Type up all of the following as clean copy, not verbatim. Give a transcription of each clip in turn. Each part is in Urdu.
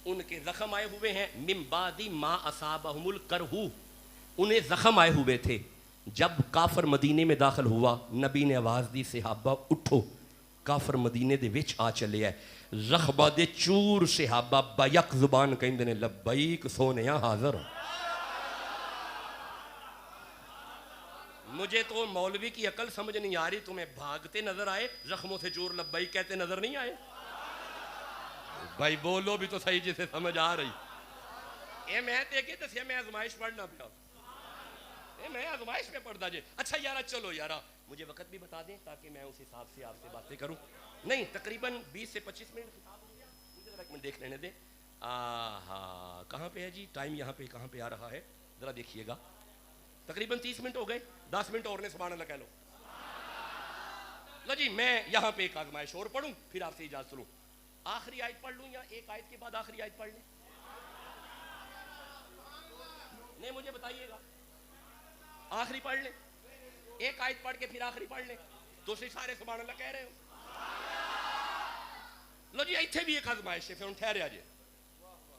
ان کے زخم آئے ہوئے ہیں، من بعد ما اصابہم الکرہ، انہیں زخم آئے ہوئے تھے. جب کافر مدینے میں داخل ہوا، نبی نے آواز دی صحابہ اٹھو، کافر مدینے دے وچ آ چلے ہے. زخمہ دے چور صحابہ بیک زبان کہندے نے لبیک سونیا حاضر. مجھے تو مولوی کی عقل سمجھ نہیں آ رہی، تمہیں بھاگتے نظر آئے زخموں سے چور لبیک کہتے نظر نہیں آئے؟ بھائی بولو بھی تو صحیح جسے سمجھ آ رہی. اے میں دیکھے دسیا میں آزمائش پڑھنا پیا، اے میں آزمائش میں پڑھتا جے. اچھا یارا چلو یارا مجھے وقت بھی بتا دیں تاکہ میں اس حساب سے آپ سے باتیں کروں. نہیں تقریباً 20 سے 25 منٹ خطاب ہو گیا، مجھے ذرا ایک منٹ دیکھ لینے دیں. کہاں پہ ہے جی ٹائم؟ یہاں پہ کہاں پہ آ رہا ہے ذرا دیکھیے گا. تقریباً 30 منٹ ہو گئے، 10 منٹ اور نے سبحان اللہ کہہ لو. لو جی میں یہاں پہ ایک آزمائش اور پڑھوں پھر آپ سے اجازت لوں. آخری آیت پڑھ لوں یا ایک آیت کے بعد آخری آیت پڑھ لیں؟ نہیں مجھے بتائیے گا. آخری پڑھ لیں، ایک آیت پڑھ کے پھر آخری پڑھ لیں. دوسرے سارے سبحان اللہ کہہ رہے ہو. لو جی ایتھے بھی ایک آزمائش ہے، پھر ہم ٹھہرے آ جائے.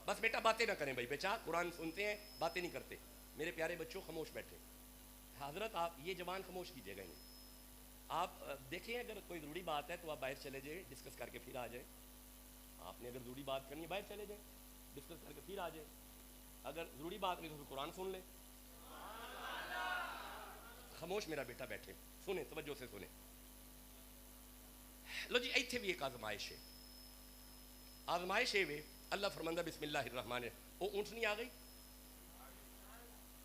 بس بیٹا باتیں نہ کریں بھائی، بیچا قرآن سنتے ہیں باتیں نہیں کرتے. میرے پیارے بچوں خاموش بیٹھے. حضرت آپ یہ زبان خاموش کیجیے گا انہیں. آپ دیکھیں اگر کوئی ضروری بات ہے تو آپ باہر چلے جائیں، ڈسکس کر کے پھر آ جائیں. آپ نے اگر ضروری بات کرنی ہے باہر چلے جائیں، ڈسکس کر کے پھر آ جائیں. اگر ضروری بات نہیں تو پھر قرآن سن لیں. خاموش میرا بیٹا بیٹھے، سنیں توجہ سے سنیں. لو جی ایتھے بھی ایک آزمائش ہے. آزمائش ہے اللہ فرماندہ بسم اللہ الرحمن الرحیم. وہ اونٹنی آ گئی،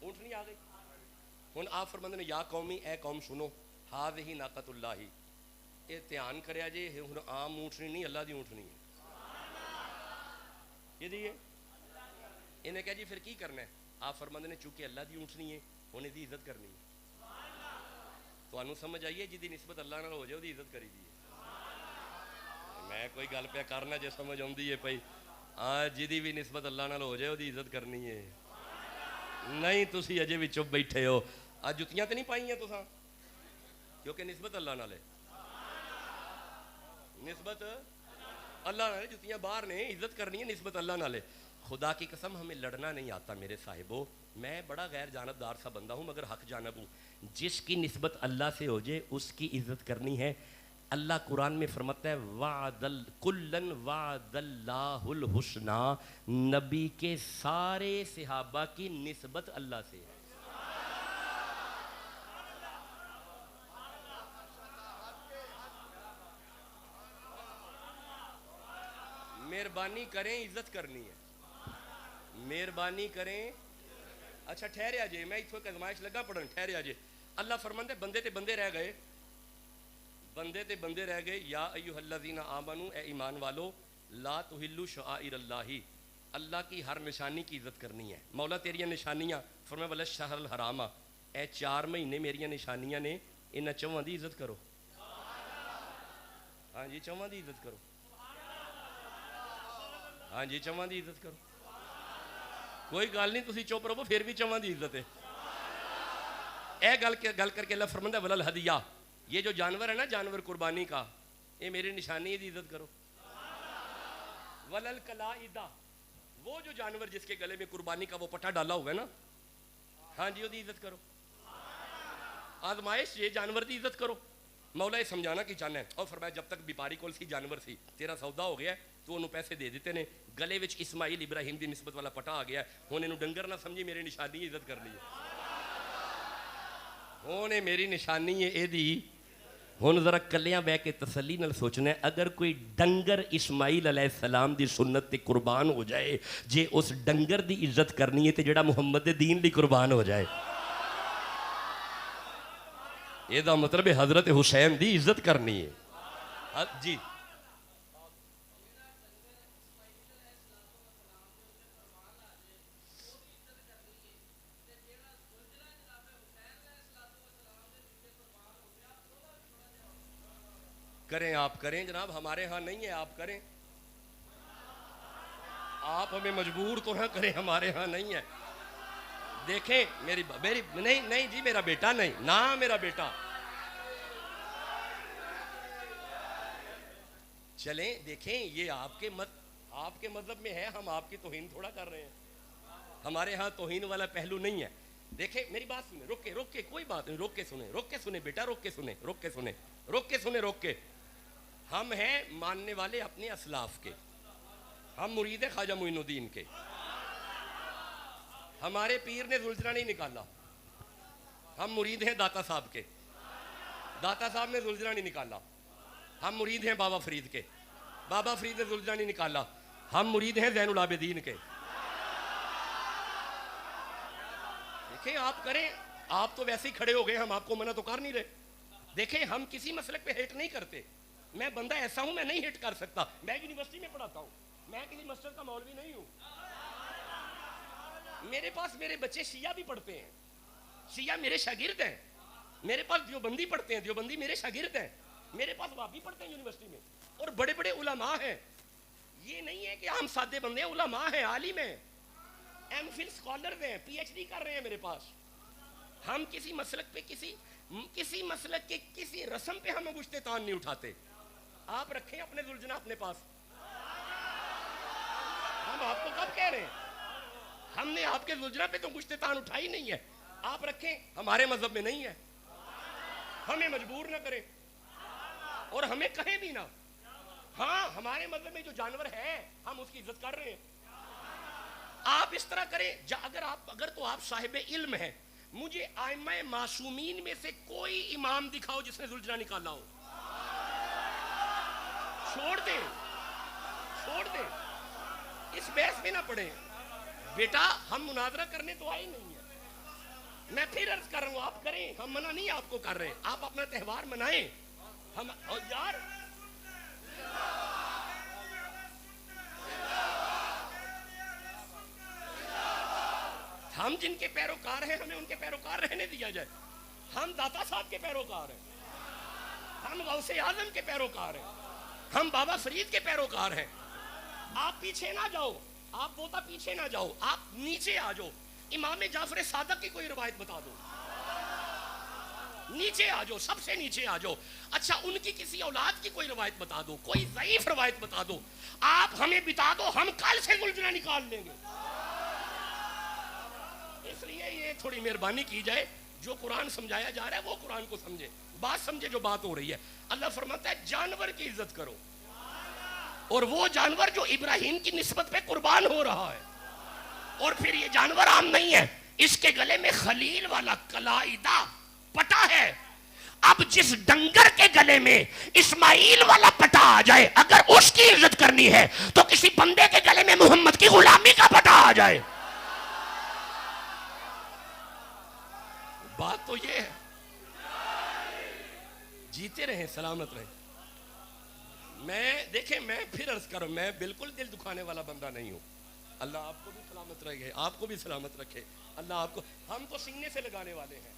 اونٹنی آ گئی. ہن آپ فرماندے نے یا قومی اے قوم سنو، ہذہ ناقۃ اللہ، اے دھیان کریا جے ہن عام اونٹنی نہیں اللہ دی اونٹنی ہے. یہ دیئے انہیں کہا جی پھر کی کرنا ہے؟ آپ فرماندے نے چونکہ اللہ دی اونٹنی ہے ہن دی عزت کرنی ہے. تو انہوں سمجھ آئیے جی دی نسبت اللہ نال ہو جائے دی عزت کری دی ہے. میں کوئی گل پہ کرنا جے سمجھ آندی ہے پئی. جی بھی نسبت اللہ نال ہو جائے دی عزت کرنی ہے. نہیں تسی اجے بھی چپ بیٹھے ہو. جتیاں تو نہیں پائی ہیں تساں کیونکہ نسبت اللہ نال ہے. نسبت اللہ نال، جتیاں باہر نے، عزت کرنی ہے نسبت اللہ نال ہے. خدا کی قسم ہمیں لڑنا نہیں آتا میرے صاحبوں. میں بڑا غیر جانبدار سا بندہ ہوں مگر حق جانب ہوں. جس کی نسبت اللہ سے ہو جائے اس کی عزت کرنی ہے. اللہ قرآن میں فرماتا ہے کلن وعد اللہ الحسنی، نبی کے سارے صحابہ کی نسبت اللہ سے ہے. مہربانی کریں عزت کرنی ہے، مہربانی کریں. اچھا ٹھہرے آ جائے، میں اتھوں ایک ازمائش لگا پڑھن، ٹھہرے آ جائے. اللہ فرماندے بندے تے بندے رہ گئے، بندے تے بندے رہ گئے. یا ایھا الذین آمنو، اے ایمان والو، لا تحلوا شعائر اللہ، اللہ کی ہر نشانی کی عزت کرنی ہے. مولا تیریاں نشانیاں فرمایا ولا الشہر الحرام، اے 4 مہینے میریاں نشانیاں نے، انہاں چواں دی عزت کرو. ہاں جی چواں دی عزت کرو. ہاں جی چواں دی عزت کرو. کوئی گل نہیں تسی چپ رہو پھر بھی چواں دی عزت ہے. اے گل کر کے اللہ فرماتا ہے ولل ہدیہ، یہ جو جانور ہے نا جانور قربانی کا، یہ میری نشانی ہے دی عزت کرو. ولل قلائد، وہ جو جانور جس کے گلے میں قربانی کا وہ پٹا ڈالا ہوا ہے نا، ہاں جی وہ دی عزت کرو. آزمائش یہ جانور دی عزت کرو. مولا یہ سمجھانا کی چاہنا ہے. اور فرمایا جب تک بیپاری کول سی جانور سی تیرا سودا ہو گیا ہے تو انہوں پیسے دے دیتے نے. گلے وچ اسماعیل ابراہیم دی نسبت والا پٹا آ گیا ہے، ہن انہوں ڈنگر نہ سمجھی میری نشانی عزت کرنی ہے. ہن میری نشانی ہے اے دی. ہن ذرا کلیاں بہ کے تسلی نال سوچنا ہے اگر کوئی ڈنگر اسماعیل علیہ السلام دی سنت تے قربان ہو جائے، جے اس ڈنگر دی عزت کرنی ہے تے جڑا محمد دے دین دی قربان ہو جائے. یہ دا مطلب ہے حضرت حسین دی عزت کرنی ہے. جی کریں، آپ کریں جناب، ہمارے ہاں نہیں ہے، آپ کریں. آپ ہمیں مجبور تو نہ کریں، ہمارے ہاں نہیں ہے. دیکھیں میری نہیں جی میرا بیٹا نہیں نہ میرا بیٹا. چلیں دیکھیں یہ آپ کے آپ کے مذہب میں ہے، ہم آپ کی توہین تھوڑا کر رہے ہیں، ہمارے ہاں توہین والا پہلو نہیں ہے. دیکھیں میری بات سنیں، روک کے کوئی بات نہیں، روک کے سنیں بیٹا، روک کے سنیں. ہم ہیں ماننے والے اپنے اسلاف کے، ہم مرید خواجہ معین الدین کے. ہمارے پیر نے زلجھنا نہیں نکالا. ہم مرید ہیں داتا صاحب کے، داتا صاحب نے زلجھنا نہیں نکالا. ہم مرید ہیں بابا فرید کے، بابا فرید نے زلجھنا نہیں نکالا. ہم مرید ہیں زین العابدین کے. دیکھیں آپ کریں، آپ تو ویسے ہی کھڑے ہو گئے، ہم آپ کو منع تو کر نہیں رہے. دیکھیں ہم کسی مسلک پہ ہیٹ نہیں کرتے. میں بندہ ایسا ہوں، میں نہیں ہٹ کر سکتا. میں یونیورسٹی میں پڑھاتا ہوں، میں کسی مسجد کا مولوی نہیں ہوں. میرے پاس میرے بچے شیعہ بھی پڑھتے ہیں، شیعہ میرے شاگرد ہیں. میرے پاس دیوبندی پڑھتے ہیں، دیوبندی میرے شاگرد ہیں. میرے پاس وہابی پڑھتے ہیں یونیورسٹی میں، اور بڑے بڑے علماء ہیں. یہ نہیں ہے کہ ہم سادے بندے ہیں، علماء ہیں، عالم ہیں، ایم فل اسکالرز ہیں، پی ایچ ڈی کر رہے ہیں میرے پاس. ہم کسی مسلک پہ کسی مسلک کے کسی رسم پہ ہم گشتے تان نہیں اٹھاتے. آپ رکھیں اپنے زلجھنا اپنے پاس. ہم آپ کو کب کہہ رہے ہیں؟ ہم نے آپ کے زلجھنا پہ تو گشتے تان اٹھائی نہیں ہے. آپ رکھیں، ہمارے مذہب میں نہیں ہے. ہمیں مجبور نہ کریں اور ہمیں کہیں بھی نہ. ہاں ہمارے مذہب میں جو جانور ہے ہم اس کی عزت کر رہے ہیں. آپ اس طرح کریں، اگر تو آپ صاحب علم ہیں، مجھے ائمہ معصومین میں سے کوئی امام دکھاؤ جس نے زلجھنا نکالا ہو. چھوڑ دیں اس بحث میں نہ پڑیں. بیٹا ہم مناظرہ کرنے تو آئے نہیں ہیں. میں پھر عرض کر رہا ہوں، آپ کریں، ہم منع نہیں آپ کو کر رہے. آپ اپنا تہوار منائیں. ہم جن کے پیروکار ہیں ہمیں ان کے پیروکار رہنے دیا جائے. ہم داتا صاحب کے پیروکار ہیں، ہم غوث اعظم کے پیروکار ہیں، ہم بابا فرید کے پیروکار ہیں. آپ پیچھے نہ جاؤ، آپ بوتا پیچھے نہ جاؤ، آپ نیچے آ جاؤ. امام جعفر صادق کی کوئی روایت بتا دو، نیچے آ جاؤ، سب سے نیچے آ جاؤ. اچھا ان کی کسی اولاد کی کوئی روایت بتا دو، کوئی ضعیف روایت بتا دو. آپ ہمیں بتا دو، ہم کل سے زلجھنا نکال لیں گے. اس لیے یہ تھوڑی مہربانی کی جائے، جو قرآن سمجھایا جا رہا ہے وہ قرآن کو سمجھے، بات سمجھے جو بات ہو رہی ہے. اللہ فرماتا ہے جانور کی عزت کرو، اور وہ جانور جو ابراہیم کی نسبت پہ قربان ہو رہا ہے. اور پھر یہ جانور عام نہیں ہے، اس کے گلے میں خلیل والا قلائدہ پٹا ہے. اب جس ڈنگر کے گلے میں اسماعیل والا پٹا آ جائے، اگر اس کی عزت کرنی ہے تو کسی بندے کے گلے میں محمد کی غلامی کا پٹا آ جائے. بات تو یہ ہے. جیتے رہیں، سلامت رہیں. دیکھیں میں پھر عرض کروں، میں بالکل دل دکھانے والا بندہ نہیں ہوں. اللہ آپ کو بھی سلامت رکھے، آپ کو بھی سلامت رکھے. اللہ آپ کو، ہم تو سینے سے لگانے والے ہیں.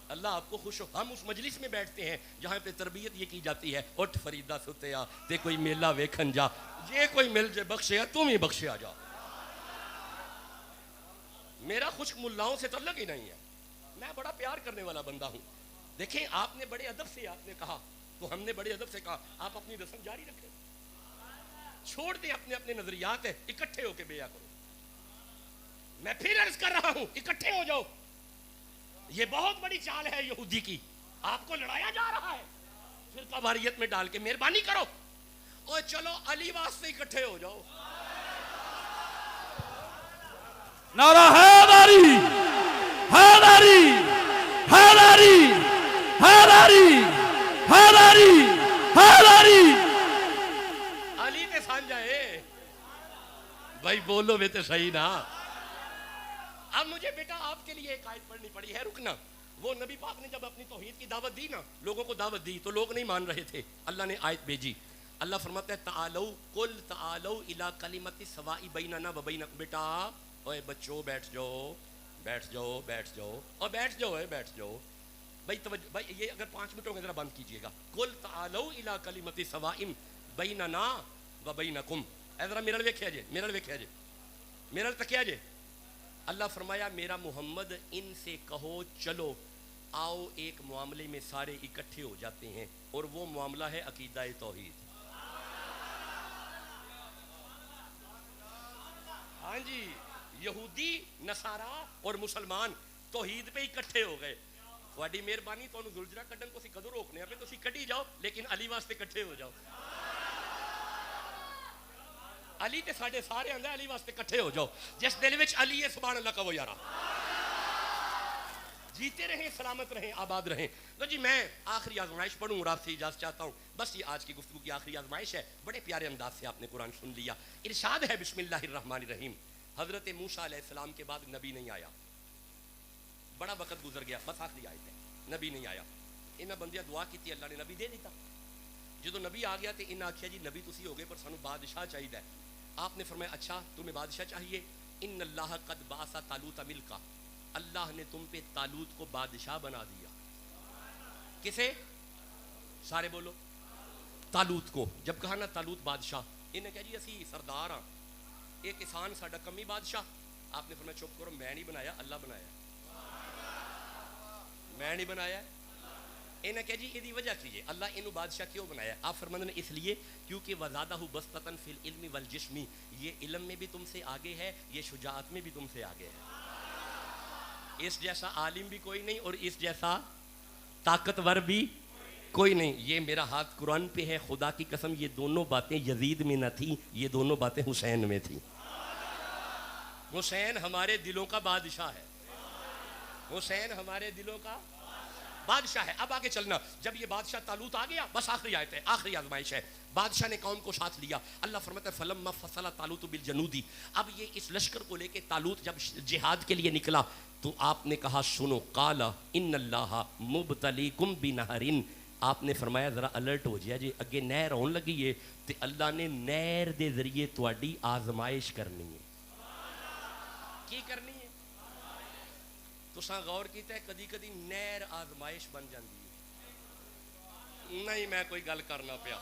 اللہ آپ کو خوش ہو. ہم اس مجلس میں بیٹھتے ہیں جہاں پہ تربیت یہ کی جاتی ہے، اٹھ فریدہ ستیا تے کوئی میلہ ویکھن جا، یہ کوئی مل جے بخشیا تم ہی بخشیا جا. میرا خشک ملاؤں سے تعلق ہی نہیں ہے. میں بڑا پیار کرنے والا بندہ ہوں. دیکھیں آپ نے بڑے ادب سے آپ نے کہا تو ہم نے بڑے ادب سے کہا. آپ اپنی رسم جاری رکھیں، چھوڑ دیں اپنے اپنے نظریات ہیں، اکٹھے ہو کے بیعت کرو. میں پھر عرض کر رہا ہوں، اکٹھے ہو جاؤ. یہ بہت بڑی چال ہے یہودی کی، آپ کو لڑایا جا رہا ہے فرقہ واریت میں ڈال کے. مہربانی کرو اور چلو علی واسطے اکٹھے ہو جاؤ. نعرہ حیدری حیدری حیدری حیدری حیدری حیدری. علی تے سانجا ہے بھائی، بولو بے تے صحیح نا. اب مجھے بیٹا آپ کے لیے ایک آیت پڑھنی پڑی ہے، رکنا. وہ نبی پاک نے جب اپنی توحید کی دعوت دی نا، لوگوں کو دعوت دی تو لوگ نہیں مان رہے تھے. اللہ نے آیت بھیجی. اللہ فرماتا ہے تعالو قل تعالو الی کلمۃ سواء بیننا و بینکم. بیٹا اوے بچوں بیٹھ جاؤ بیٹھ جاؤ بیٹھ جاؤ اور بیٹھ جاؤ بیٹھ جاؤ. بھائی توجہ، بھائی یہ اگر 5 منٹ ہو گئے ذرا بند کیجئے گا. قل تعالو الی کلمۃ سواء بیننا و بینکم. اے ذرا میرے ویکھیا جے، میرے ویکھیا جے، میرے تکیا جے. اللہ فرمایا میرا محمد ان سے کہو چلو آؤ ایک معاملے میں سارے اکٹھے ہو جاتے ہیں، اور وہ معاملہ ہے عقیدہ توحید. جی یہودی نصارا اور مسلمان توحید پہ اکٹھے ہو گئے. تھوڑی مہربانی تانوں زلجھنا کڈن کو سی کدوں روکنے آ پے تسی کڈی جاؤ لیکن علی واسطے اکٹھے ہو جاؤ. علی تے ساڈے سارے آندا علی واسطے اکٹھے ہو جاؤ. جس دل وچ علی ہے سبحان اللہ کہو یارا. جیتے رہیں سلامت رہیں آباد رہیں. تو جی میں آخری آزمائش پڑھوں اور آپ سے اجازت چاہتا ہوں. بس یہ آج کی گفتگو کی آخری آزمائش ہے. بڑے پیارے انداز سے آپ نے قرآن سن لیا. ارشاد ہے بسم اللہ الرحمن الرحیم. حضرت موسیٰ علیہ السلام کے بعد نبی نہیں آیا. بڑا وقت گزر گیا, بس آخری آیت ہے, نبی نہیں آیا. انہاں بندیاں دعا کی اللہ نے نبی دے دیتا. جدو نبی آ گیا تو انہاں آکھیا جی نبی تسی ہو گئے پر سانو بادشاہ چاہیے. آپ نے فرمایا اچھا تمہیں بادشاہ چاہیے. ان اللہ قد بعث طالوت ملکا, اللہ نے تم پہ طالوت کو بادشاہ بنا دیا. کسے؟ سارے بولو. طالوت کو. جب کہا نا طالوت بادشاہ, انہیں کہا جی اسی سردار ہاں, ایک کسان ساڈا کمی بادشاہ. آپ نے فرمایا چپ کرو, میں نہیں بنایا اللہ بنایا. میں نہیں بنایا. انہیں کہا جی یہ وجہ کی ہے اللہ انہوں بادشاہ کیوں بنایا؟ آپ فرماتے ہیں اس لیے کیونکہ وزادہ بسطتاً فی العلم والجسم, یہ علم میں بھی تم سے آگے ہے, یہ شجاعت میں بھی تم سے آگے ہے. اس جیسا عالم بھی کوئی نہیں اور اس جیسا طاقتور بھی کوئی نہیں. یہ میرا ہاتھ قرآن پہ ہے, خدا کی قسم یہ دونوں باتیں یزید میں نہ تھیں, یہ دونوں باتیں حسین میں تھیں. حسین ہمارے دلوں کا بادشاہ ہے. حسین ہمارے دلوں کا بادشاہ ہے. اب آگے چلنا. جب یہ بادشاہ طالوت آ گیا, بس آخری آیت ہے, آخری آزمائش ہے. بادشاہ نے قوم کو ساتھ لیا. اللہ فرماتا ہے فلما فصل طالوت بالجنودی. اب یہ اس لشکر کو لے کے طالوت جب جہاد کے لیے نکلا تو آپ نے کہا سنو, قال ان اللہ مبتلیکم بنہر. آپ نے فرمایا ذرا الرٹ ہو جائے جی, اگے نہر ہون لگی ہے تے اللہ نے نہر دے ذریعے تواڈی آزمائش کرنی ہے. کی کرنی ہے؟ تساں غور کیتا ہے کدی کدی نہر آزمائش بن جاندی ہے. نہیں میں کوئی گل کرنا پیا,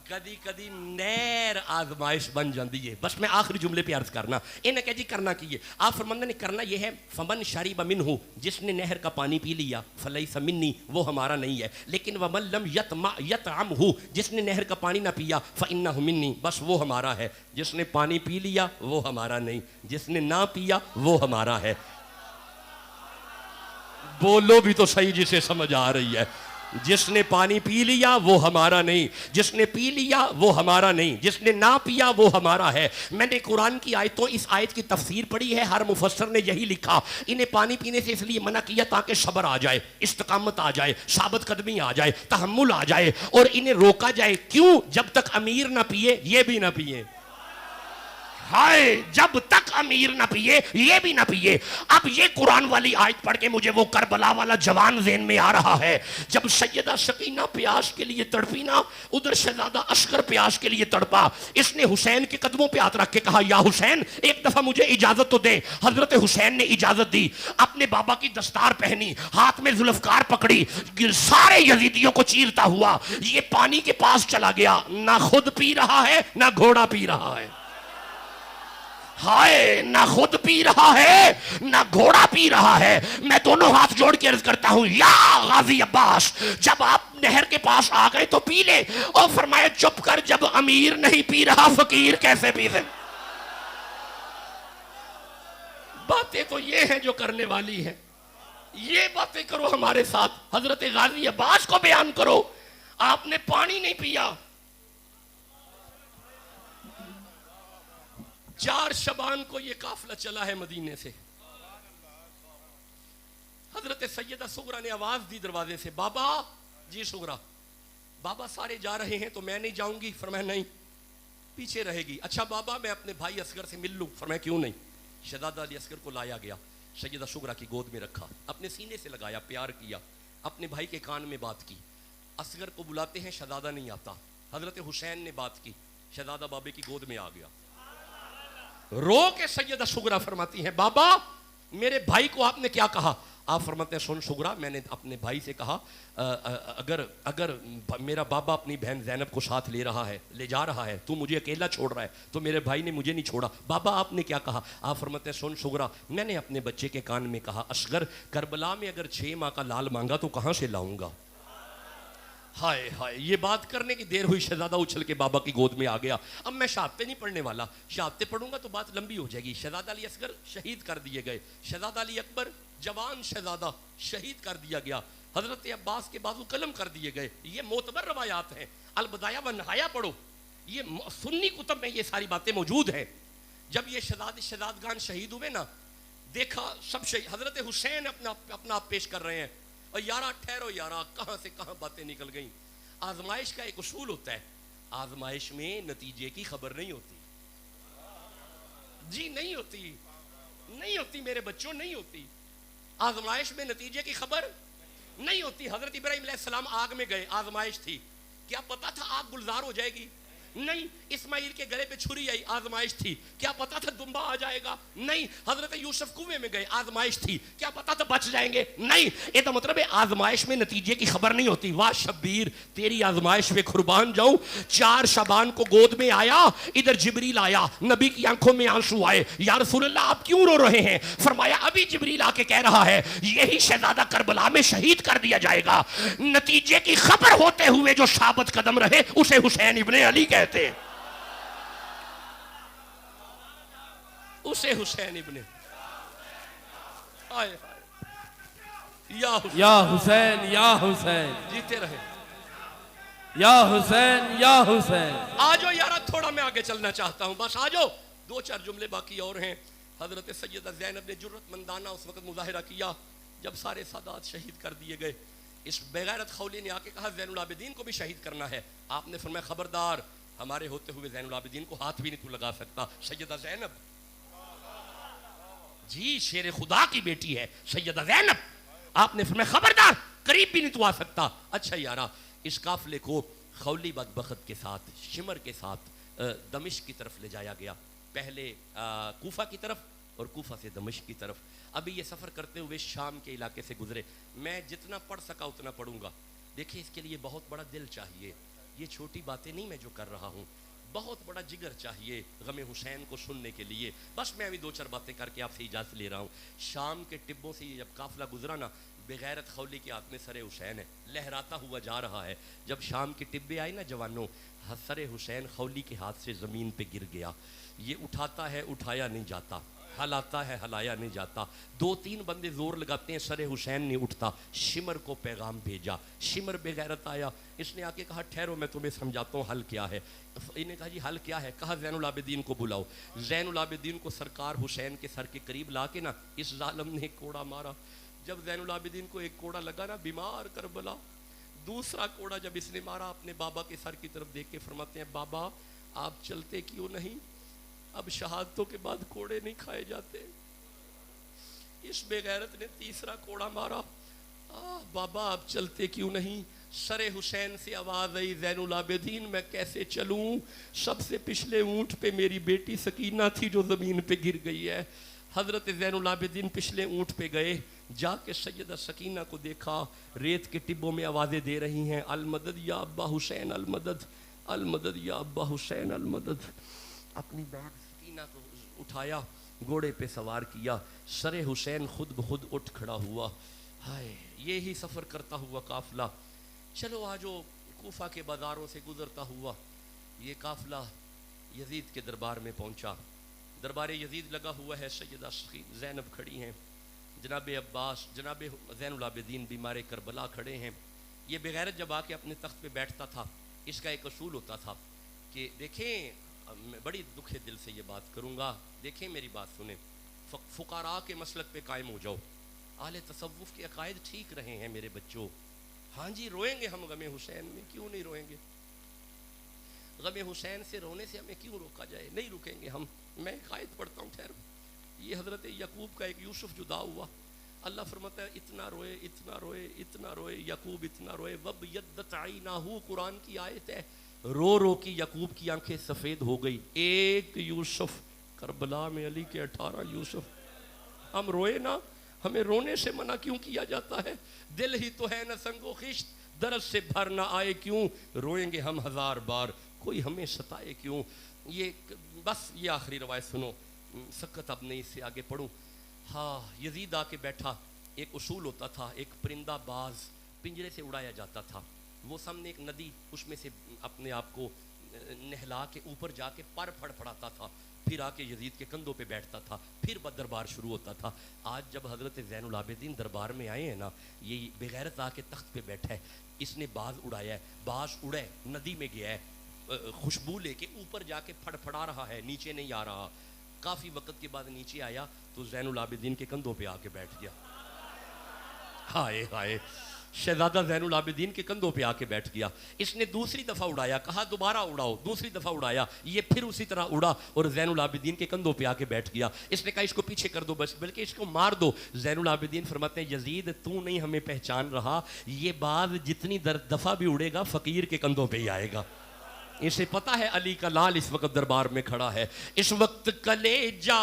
کدی کدی نہر آزمائش بن جاندی ہے. بس میں آخری جملے پہ عرض کرنا. انہیں کہا جی کرنا کی ہے؟ آپ فرماندے نے کرنا یہ ہے فمن شریب منہ, جس نے نہر کا پانی پی لیا, فلیس منی, وہ ہمارا نہیں ہے. لیکن ومن لم یطعمہ, جس نے نہر کا پانی نہ پیا, فانہ منی, بس وہ ہمارا ہے. جس نے پانی پی لیا وہ ہمارا نہیں, جس نے نہ پیا وہ ہمارا ہے. بولو بھی تو صحیح جسے سمجھ آ رہی ہے. جس نے پانی پی لیا وہ ہمارا نہیں, جس نے پی لیا وہ ہمارا نہیں, جس نے نہ پیا وہ ہمارا ہے. میں نے قرآن کی آیتوں اس آیت کی تفسیر پڑھی ہے, ہر مفسر نے یہی لکھا. انہیں پانی پینے سے اس لیے منع کیا تاکہ صبر آ جائے, استقامت آ جائے, ثابت قدمی آ جائے, تحمل آ جائے, اور انہیں روکا جائے. کیوں؟ جب تک امیر نہ پیے یہ بھی نہ پیے. ہائے, جب تک امیر نہ پیے یہ بھی نہ پیے. اب یہ قرآن والی آیت پڑھ کے مجھے وہ کربلا والا جوان ذہن میں آ رہا ہے جب سیدہ سکینہ پیاس کے لیے تڑپی نا, ادھر شہزادہ عسکر پیاس کے لیے تڑپا. اس نے حسین کے قدموں پہ ہاتھ رکھ کے کہا یا حسین ایک دفعہ مجھے اجازت تو دے. حضرت حسین نے اجازت دی, اپنے بابا کی دستار پہنی, ہاتھ میں ذوالفقار پکڑی, سارے یزیدیوں کو چیرتا ہوا یہ پانی کے پاس چلا گیا. نہ خود پی رہا ہے نہ گھوڑا پی رہا ہے. ہائے, نہ خود پی رہا ہے نہ گھوڑا پی رہا ہے. میں دونوں ہاتھ جوڑ کے عرض کرتا ہوں یا غازی عباس, جب آپ نہر کے پاس آ گئے تو پی لے. اور فرمایا چپ کر, جب امیر نہیں پی رہا فقیر کیسے پی لے؟ باتیں تو یہ ہیں جو کرنے والی ہیں. یہ باتیں کرو ہمارے ساتھ. حضرت غازی عباس کو بیان کرو, آپ نے پانی نہیں پیا. 4 شبان کو یہ قافلہ چلا ہے مدینے سے. حضرت سیدہ سغرا نے آواز دی دروازے سے, بابا. جی سغرا. بابا سارے جا رہے ہیں تو میں نہیں جاؤں گی. فرمایا نہیں, پیچھے رہے گی. اچھا بابا میں اپنے بھائی اصغر سے مل لوں. فرمایا کیوں نہیں. شہزادہ علی اصغر کو لایا گیا, سیدہ سغرا کی گود میں رکھا, اپنے سینے سے لگایا, پیار کیا, اپنے بھائی کے کان میں بات کی. اصغر کو بلاتے ہیں, شہزادہ نہیں آتا. حضرت حسین نے بات کی, شہزادہ بابے کی گود میں آ گیا. رو کے سیدہ سغرا فرماتی ہیں بابا میرے بھائی کو آپ نے کیا کہا؟ آپ فرماتے ہیں سن سغرا, میں نے اپنے بھائی سے کہا اگر میرا بابا اپنی بہن زینب کو ساتھ لے جا رہا ہے, تو مجھے اکیلا چھوڑ رہا ہے, تو میرے بھائی نے مجھے نہیں چھوڑا. بابا آپ نے کیا کہا؟ آپ فرماتے ہیں سن سغرا, میں نے اپنے بچے کے کان میں کہا اصغر کربلا میں اگر 6 ماہ کا لال مانگا تو کہاں سے لاؤں گا؟ ہائے ہائے، یہ بات کرنے کی دیر ہوئی، شہزادہ اچھل کے بابا کی گود میں آ گیا. اب میں شہادتیں نہیں پڑھنے والا، شہادتیں پڑھوں گا تو بات لمبی ہو جائے گی. شہزادہ علی اصغر شہید کر دیے گئے، شہزادہ علی اکبر جوان شہزادہ شہید کر دیا گیا، حضرت عباس کے بازو قلم کر دیے گئے. یہ معتبر روایات ہیں. البدایہ و نہایہ پڑھو، یہ سنی کتب میں یہ ساری باتیں موجود ہیں. جب یہ شہزادگان شہید ہوئے نا، دیکھا سب شہید، حضرت حسین اپنا آپ پیش کر رہے ہیں، اور یارہ ٹھہرو یارہ، کہاں سے کہاں باتیں نکل گئیں. آزمائش کا ایک اصول ہوتا ہے، آزمائش میں نتیجے کی خبر نہیں ہوتی. جی نہیں ہوتی، نہیں ہوتی میرے بچوں، نہیں ہوتی. آزمائش میں نتیجے کی خبر نہیں ہوتی. حضرت ابراہیم علیہ السلام آگ میں گئے، آزمائش تھی. کیا پتا تھا آگ گلزار ہو جائے گی؟ نہیں. اسماعیل کے گلے پہ چھری آئی، آزمائش تھی. کیا پتا تھا دمبا آ جائے گا؟ نہیں. حضرت یوسف کنویں میں گئے، آزمائش تھی. کیا پتا تھا بچ جائیں گے؟ نہیں. یہ تو مطلب ہے آزمائش میں نتیجے کی خبر نہیں ہوتی. واہ شبیر، تیری آزمائش میں قربان جاؤں. 4 شعبان کو گود میں آیا، ادھر جبریل آیا، نبی کی آنکھوں میں آنسو آئے. یا رسول اللہ آپ کیوں رو رہے ہیں؟ فرمایا ابھی جبریل آ کے کہہ رہا ہے یہی شہزادہ کربلا میں شہید کر دیا جائے گا. نتیجے کی خبر ہوتے ہوئے جو ثابت قدم رہے اسے حسین ابن علی کہتے ہیں. اسے حسین ابن آئے یا حسین، یا حسین یا حسین، جیتے رہے. یا حسین یا حسین. آجو یارہ، تھوڑا میں آگے چلنا چاہتا ہوں، بس آجو. 2-4 جملے باقی اور ہیں. حضرت سیدہ زینب نے جرت مندانہ اس وقت مظاہرہ کیا جب سارے سادات شہید کر دیے گئے. اس بغیرت خولی نے آ کے کہا زین العابدین کو بھی شہید کرنا ہے. آپ نے فرمایا خبردار، ہمارے ہوتے ہوئے زین العابدین کو ہاتھ بھی نہیں تو لگا سکتا. سیدہ زینب، جی شیر خدا کی بیٹی ہے سیدہ زینب، آپ نے فرمایا خبردار، قریب بھی نہیں تو آ سکتا. اچھا یارہ، اس قافلے کو خولی بدبخت کے ساتھ، شمر کے ساتھ دمشق کی طرف لے جایا گیا. پہلے کوفہ کی طرف اور کوفہ سے دمشق کی طرف. ابھی یہ سفر کرتے ہوئے شام کے علاقے سے گزرے. میں جتنا پڑھ سکا اتنا پڑھوں گا. دیکھیں اس کے لیے بہت بڑا دل چاہیے. یہ چھوٹی باتیں نہیں میں جو کر رہا ہوں، بہت بڑا جگر چاہیے غم حسین کو سننے کے لیے. بس میں ابھی 2-4 باتیں کر کے آپ سے اجازت لے رہا ہوں. شام کے ٹبوں سے جب قافلہ گزرا نا، بغیرت خولی کے ہاتھ میں سر حسین ہے، لہراتا ہوا جا رہا ہے. جب شام کے ٹبے آئے نا جوانوں، سر حسین خولی کے ہاتھ سے زمین پہ گر گیا. یہ اٹھاتا ہے، اٹھایا نہیں جاتا، ہلاتا ہے، ہلایا نہیں جاتا. 2-3 بندے زور لگاتے ہیں، سر حسین نہیں اٹھتا. شمر کو پیغام بھیجا، شمر بغیرت آیا. اس نے آ کے کہا ٹھہرو میں تمہیں سمجھاتا ہوں حل کیا ہے. انہیں کہا جی حل کیا ہے؟ کہا زین العابدین کو بلاؤ. زین العابدین کو سرکار حسین کے سر کے قریب لا کے نا اس ظالم نے ایک کوڑا مارا. جب زین العابدین کو ایک کوڑا لگا نا، بیمار کربلا، دوسرا کوڑا جب اس نے مارا، اپنے بابا کے سر کی طرف دیکھ کے فرماتے ہیں بابا آپ چلتے کیوں نہیں؟ اب شہادتوں کے بعد کوڑے نہیں کھائے جاتے. اس بغیرت نے تیسرا کوڑا مارا. بابا آپ چلتے کیوں نہیں؟ سر حسین سے آواز آئی زین العابدین میں کیسے چلوں؟ سب سے پچھلے اونٹ پہ میری بیٹی سکینہ تھی جو زمین پہ گر گئی ہے. حضرت زین العابدین پچھلے اونٹ پہ گئے، جا کے سیدہ سکینہ کو دیکھا، ریت کے ٹبوں میں آوازیں دے رہی ہیں المدد یا ابا حسین المدد، المدد یا ابا حسین المدد. اپنی بہن سکینہ کو اٹھایا، گھوڑے پہ سوار کیا. سر حسین خود بخود اٹھ کھڑا ہوا. ہائے، یہی سفر کرتا ہوا قافلہ. چلو آجو، کوفہ کے بازاروں سے گزرتا ہوا یہ قافلہ یزید کے دربار میں پہنچا. دربار یزید لگا ہوا ہے، سیدہ زینب کھڑی ہیں، جناب عباس، جناب زین العابدین بیمار کربلا کھڑے ہیں. یہ بغیرت جب آ کے اپنے تخت پہ بیٹھتا تھا، اس کا ایک اصول ہوتا تھا کہ دیکھیں، میں بڑی دکھے دل سے یہ بات کروں گا، دیکھیں میری بات سنیں، فقراء کے مسلک پہ قائم ہو جاؤ. اہل تصوف کے عقائد ٹھیک رہے ہیں میرے بچوں. ہاں جی روئیں گے ہم غم حسین میں، کیوں نہیں روئیں گے؟ غم حسین سے رونے سے ہمیں کیوں روکا جائے؟ نہیں رکیں گے ہم. میں عقائد پڑھتا ہوں، ٹھہرو. یہ حضرت یعقوب کا ایک یوسف جدا ہوا. اللہ فرماتا ہے اتنا روئے، اتنا روئے، اتنا روئے، یعقوب اتنا روئے. وَبْيَضَّتْ عَيْنَاهُ، قرآن کی آیت ہے. رو رو کی یعقوب کی آنکھیں سفید ہو گئی. ایک یوسف، کربلا میں علی کے 18 یوسف. ہم روئے نا، ہمیں رونے سے منع کیوں کیا جاتا ہے؟ دل ہی تو ہے نہ سنگ و خشت، درد سے بھر نہ آئے کیوں؟ روئیں گے ہم 1000 بار، کوئی ہمیں ستائے کیوں؟ یہ بس یہ آخری روایت سنو، سکت اب نہیں، اس سے آگے پڑھوں. ہاں، یزید آ کے بیٹھا. ایک اصول ہوتا تھا، ایک پرندہ باز پنجرے سے اڑایا جاتا تھا. وہ سامنے ایک ندی، اس میں سے اپنے آپ کو نہلا کے اوپر جا کے پر پھڑ پھڑاتا تھا، پھر آ کے یزید کے کندھوں پہ بیٹھتا تھا، پھر دربار شروع ہوتا تھا۔ آج جب حضرت زین العابدین دربار میں آئے ہیں نا، یہ بغیرت آ کے تخت پہ بیٹھا ہے، اس نے باز اڑایا ہے، باز اڑے ندی میں گیا ہے، خوشبو لے کے اوپر جا کے پھڑ پھڑا رہا ہے، نیچے نہیں آ رہا۔ کافی وقت کے بعد نیچے آیا تو زین العابدین کے کندھوں پہ آ کے بیٹھ گیا۔ ہائے ہائے، شہزادہ زین العابدین کے کندھوں پہ آ کے بیٹھ گیا۔ اس نے دوسری دفعہ اڑایا، کہا دوبارہ اڑاؤ، دوسری دفعہ اڑایا، یہ پھر اسی طرح اڑا اور زین العابدین کے کندھوں پہ آ کے بیٹھ گیا۔ اس نے کہا اس کو پیچھے کر دو بس، بلکہ اس کو مار دو۔ زین العابدین فرماتے ہیں یزید تو نہیں ہمیں پہچان رہا، یہ باز جتنی دفعہ بھی اڑے گا فقیر کے کندھوں پہ ہی آئے گا۔ اسے پتا ہے علی کا لال اس وقت دربار میں کھڑا ہے۔ اس وقت کلیجا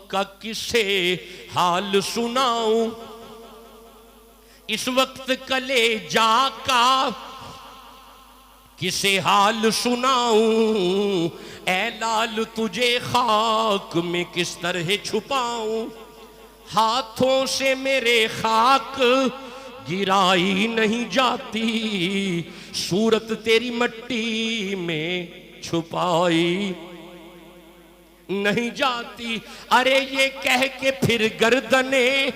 کا کسے حال سناؤں، اس وقت کلیجا کا کسے حال سناؤں، اے لال تجھے خاک میں کس طرح چھپاؤں، ہاتھوں سے میرے خاک گرائی نہیں جاتی، صورت تیری مٹی میں چھپائی نہیں جاتی۔ ارے یہ کہہ کے پھر گردنیں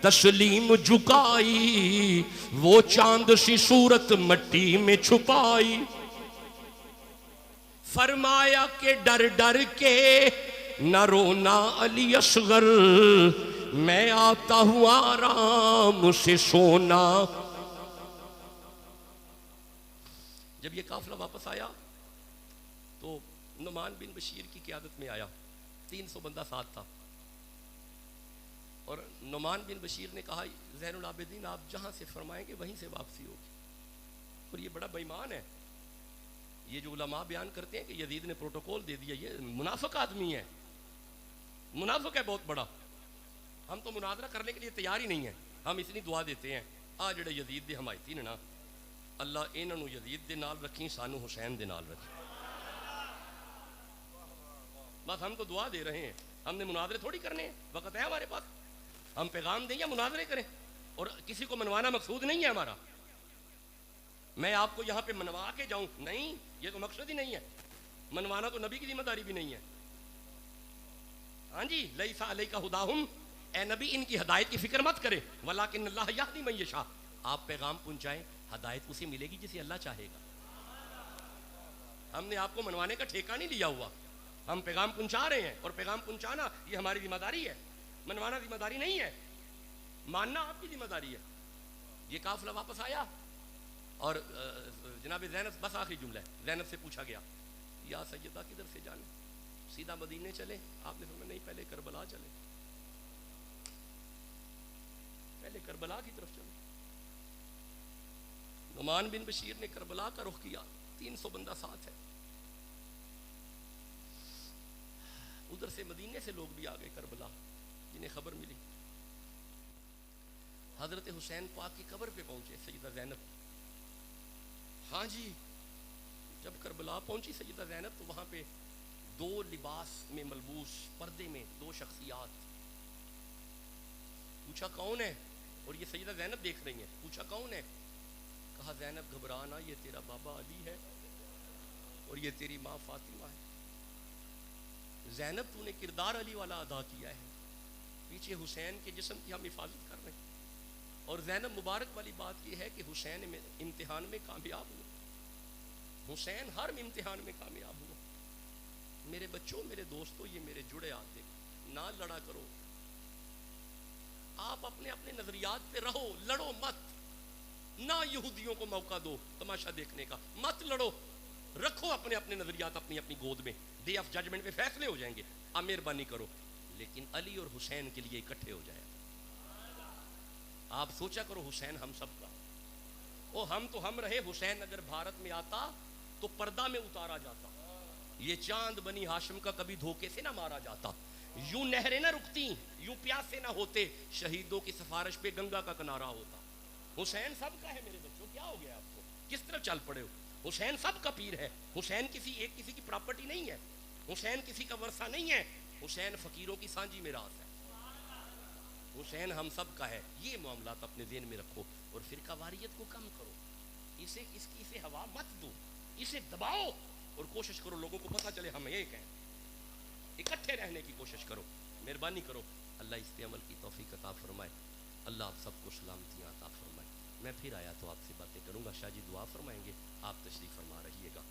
تسلیم جھکائی، وہ چاند سی صورت مٹی میں چھپائی۔ فرمایا کہ ڈر ڈر کے نہ رونا علی اصغر، میں آتا ہوں آرام سے سونا۔ جب یہ قافلہ واپس آیا تو نعمان بن بشیر کی قیادت میں آیا، 300 بندہ ساتھ تھا، اور نعمان بن بشیر نے کہا زین العابدین آپ جہاں سے فرمائیں گے وہیں سے واپسی ہوگی۔ اور یہ بڑا بے ایمان ہے، یہ جو علماء بیان کرتے ہیں کہ یزید نے پروٹوکول دے دیا، یہ منافق آدمی ہے، منافق ہے بہت بڑا۔ ہم تو مناظرہ کرنے کے لیے تیار ہی نہیں ہیں، ہم اتنی دعا دیتے ہیں آ جڑے یزید دے حمایتی نے نا، اللہ انہاں نو یزید دے نال رکھیں، سانو حسین دے نال رکھیں۔ بس ہم تو دعا دے رہے ہیں، ہم نے مناظرے تھوڑی کرنے ہیں، وقت ہے ہمارے پاس، ہم پیغام دیں یا مناظرے کریں، اور کسی کو منوانا مقصود نہیں ہے ہمارا۔ میں آپ کو یہاں پہ منوا کے جاؤں، نہیں، یہ تو مقصد ہی نہیں ہے، منوانا تو نبی کی ذمہ داری بھی نہیں ہے۔ ہاں جی، لیس علیک ھداھم، اے نبی ان کی ہدایت کی فکر مت کرے، ولکن اللہ یہدی من یشاء، آپ پیغام پہنچائیں، ہدایت اسے ملے گی جسے اللہ چاہے گا۔ ہم نے آپ کو منوانے کا ٹھیکہ نہیں لیا ہوا، ہم پیغام پہنچا رہے ہیں، اور پیغام پہنچانا یہ ہماری ذمہ داری ہے، منوانا ذمہ داری نہیں ہے، ماننا آپ کی ذمہ داری ہے۔ یہ قافلہ واپس آیا اور جناب زینب، بس آخری جملہ ہے، زینب سے پوچھا گیا یا سیدہ کدھر سے جانے، سیدھا مدینے چلے؟ آپ نے فرمایا نہیں، پہلے کربلا چلے، پہلے کربلا کی طرف چلے۔ نعمان بن بشیر نے کربلا کا رخ کیا، 300 بندہ ساتھ ہے، ادھر سے مدینے سے لوگ بھی آ گئے کربلا، جنہیں خبر ملی۔ حضرت حسین پاک کی قبر پہ پہنچے سیدہ زینب، ہاں جی، جب کربلا پہنچی سیدہ زینب تو وہاں پہ 2 لباس میں ملبوس پردے میں 2 شخصیات، پوچھا کون ہے؟ اور یہ سیدہ زینب دیکھ رہی ہیں، پوچھا کون ہے؟ کہا زینب گھبرانا، یہ تیرا بابا علی ہے اور یہ تیری ماں فاطمہ ہے۔ زینب تو نے کردار علی والا ادا کیا ہے، پیچھے حسین کے جسم کی ہم حفاظت کر رہے ہیں، اور زینب مبارک والی بات یہ ہے کہ حسین میں امتحان میں کامیاب ہوا، حسین ہر امتحان میں کامیاب ہوا۔ میرے بچوں، میرے دوستوں، یہ میرے جڑے آتے، نہ لڑا کرو، آپ اپنے اپنے نظریات پہ رہو، لڑو مت، نہ یہودیوں کو موقع دو تماشا دیکھنے کا، مت لڑو، رکھو اپنے اپنے نظریات اپنی اپنی گود میں، ڈے آف ججمنٹ پہ فیصلے ہو جائیں گے، آپ مہربانی کرو، لیکن علی اور حسین کے لیے اکٹھے ہو جائے۔ آپ سوچا کرو حسین ہم سب کا، او ہم تو ہم رہے، حسین اگر بھارت میں آتا تو پردہ میں اتارا جاتا، یہ چاند بنی ہاشم کا کبھی دھوکے سے نہ مارا جاتا، یوں نہریں نہ رکتی، یوں پیاسے نہ ہوتے، شہیدوں کی سفارش پہ گنگا کا کنارہ ہوتا۔ حسین سب کا ہے میرے بچوں، کیا ہو گیا آپ کو، کس طرف چل پڑے ہو؟ حسین سب کا پیر ہے، حسین کسی کی پراپرٹی نہیں ہے، حسین کسی کا ورثہ نہیں ہے، حسین فقیروں کی سانجی میراث ہے، حسین ہم سب کا ہے۔ یہ معاملات اپنے ذہن میں رکھو اور فرقہ واریت کو کم کرو، اسے ہوا مت دو، اسے دباؤ اور کوشش کرو لوگوں کو پتہ چلے ہم ایک ہیں، اکٹھے رہنے کی کوشش کرو، مہربانی کرو، اللہ اس پہ عمل کی توفیق عطا فرمائے، اللہ آپ سب کو سلامتیاں عطا فرمائے۔ میں پھر آیا تو آپ سے باتیں کروں گا، شاہ جی دعا فرمائیں گے، آپ تشریف فرما رہیے گا۔